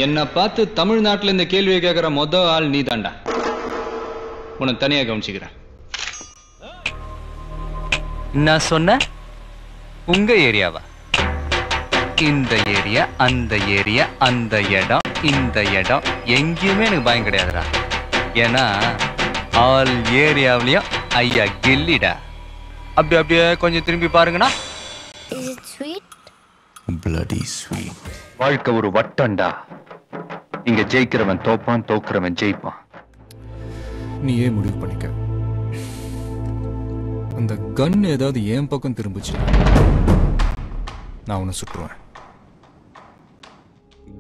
என்ன பார்த்து தமிழ்நாட்டில் இந்த கேள்வியை கேட்கிற மொத ஆள் நீ தாண்டா. உனக்கு தனியா கவனிச்சுக்கிறேன். நான் சொன்ன உங்க ஏரியாவா? இந்த ஏரியா, அந்த ஏரியா, அந்த இடம், இந்த இடம் எங்கேயுமே எனக்கு பயம் கிடையாதுடா. ஏன்னா ஆல் ஏரியாவிலையும் ஐயா கில்லிடா. அப்படியே கொஞ்சம் திரும்பி பாருங்கண்ணா. வாழ்க்கை ஒரு வட்டம்டா. இங்க ஜெயிக்கிறவன் தோப்பான், தோக்குறவன் ஜெயிப்பான். நீயே முடிவு பண்ணிக்க. அந்த கன் ஏதாவது என் பக்கம் திரும்பிச்சு, நான் உன்னை சுட்டுருவேன்.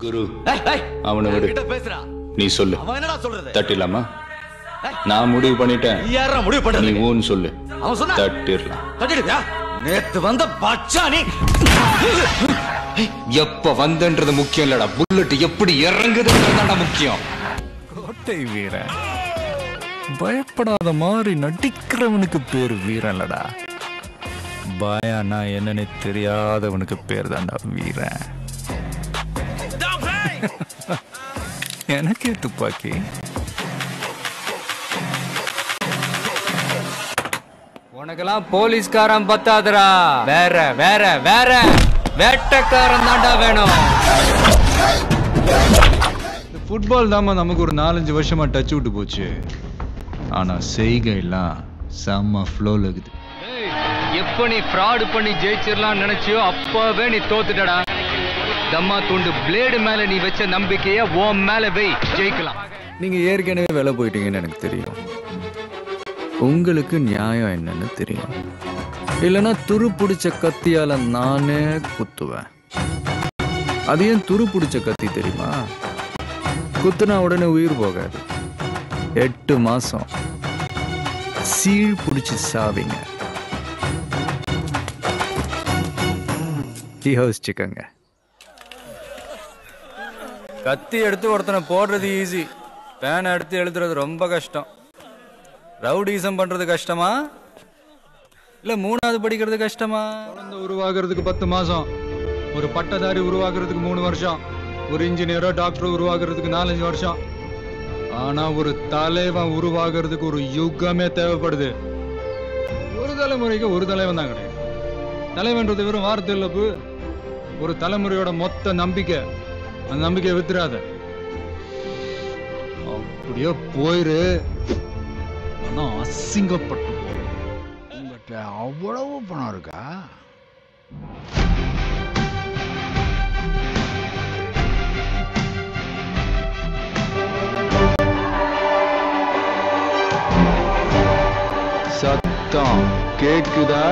குரு, அவனை விடு. நீ சொல்லு. தட்டிடலாமா? நான் முடிவு பண்ணிட்டேன். நீ ஊன்னு சொல்லு. தட்டிடலாம். நேத்து வந்த பச்சானி எப்ப வந்தன்றது முக்கியம் இல்லடா, புல்லட் எப்படி இறங்குதுன்றதுதான்டா முக்கியம். கோட்டை வீரன், பயப்படாத மாதிரி நடிக்கிறவனுக்கு பேர் வீரன் இல்லடா. பயனா என்னன்னு தெரியாதவனுக்கு பேர் தான்டா வீரன். எனக்கே துப்பாக்கி. உனக்கெல்லாம் போலீஸ்காரன் பத்தாதுடா. வேற வேற வேற வேட்டக்காரன் தாண்டா வேணும். ஃபுட்பால் தாமா நமக்கு ஒரு 4-5 வருஷமா டச் விட்டு போச்சு. ஆனா செய்கை எல்லாம் செம்ம ஃப்ளோல இருக்குது. எப்ப நீ ஃப்ராட் பண்ணி ஜெயிச்சிடலாம் நினைச்சியோ அப்பவே நீ தோத்துட்டடா. தம்மா துண்டு பிளேடு மேல நீ வச்ச நம்பிக்கைய உன் மேல வை, ஜெயிக்கலாம். நீங்க ஏற்கனவே வேலை போயிட்டீங்கன்னு எனக்கு தெரியும். உங்களுக்கு நியாயம் என்னன்னு தெரியும். இல்லைன்னா துரு பிடிச்ச கத்தியால நானே குத்துவேன். அது ஏன் துரு பிடிச்ச கத்தி தெரியுமா? குத்துனா உடனே உயிர் போகாது. 8 மாசம் சீழ் பிடிச்சி சாவிங்க. யோசிச்சுக்கங்க. கத்தி எடுத்து ஒருத்தனை போடுறது ஈஸி, பேனை எடுத்து எழுதுறது ரொம்ப கஷ்டம். ரவுடிசம் பண்றது கஷ்டமா இல்ல 3வது படிக்கிறது கஷ்டமா? குழந்தை உருவாகிறதுக்கு 10 மாசம், ஒரு பட்டதாரி உருவாகிறதுக்கு 3 வருஷம், ஒரு இன்ஜினியரோ டாக்டரோ உருவாகிறதுக்கு 4-5 வருஷம். ஆனா ஒரு தலைவன் உருவாகிறதுக்கு ஒரு யுகமே தேவைப்படுது. ஒரு தலைமுறைக்கு ஒரு தலைவன் தான் கிடையாது. தலைவன்றது வெறும் வார்த்தை இல்ல, ஒரு தலைமுறையோட மொத்த நம்பிக்கை. அந்த நம்பிக்கையை வித்துறாத. அப்படியே போயிரு, ஆனா அசிங்கப்பட்டு. உங்ககிட்ட அவ்வளவு பணம் இருக்கா? சத்தம் கேக்குதா?